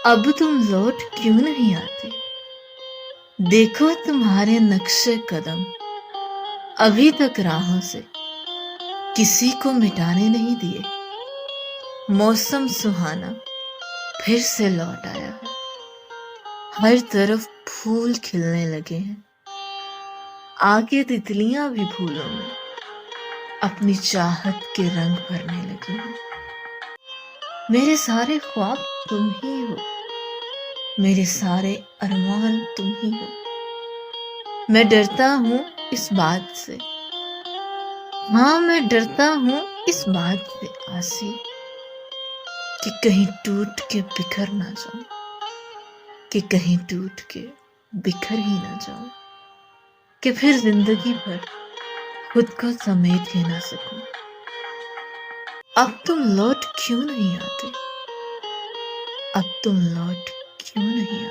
अब तुम लौट क्यों नहीं आते? देखो तुम्हारे नक्शे कदम अभी तक राहों से किसी को मिटाने नहीं दिए। मौसम सुहाना फिर से लौट आया है, हर तरफ फूल खिलने लगे हैं। आगे तितलियां भी फूलों में अपनी चाहत के रंग भरने लगी हैं। मेरे सारे ख्वाब तुम ही हो, मेरे सारे अरमान तुम ही हो। मैं डरता हूँ इस बात से, हाँ मैं डरता हूँ इस बात से आसी, कि कहीं टूट के बिखर ना जाऊं, कि कहीं टूट के बिखर ही ना जाऊं, कि फिर जिंदगी भर खुद को समेट ही ना सकूं। अब तुम लौट क्यों नहीं आते? अब तुम लौट क्यों नहीं आते?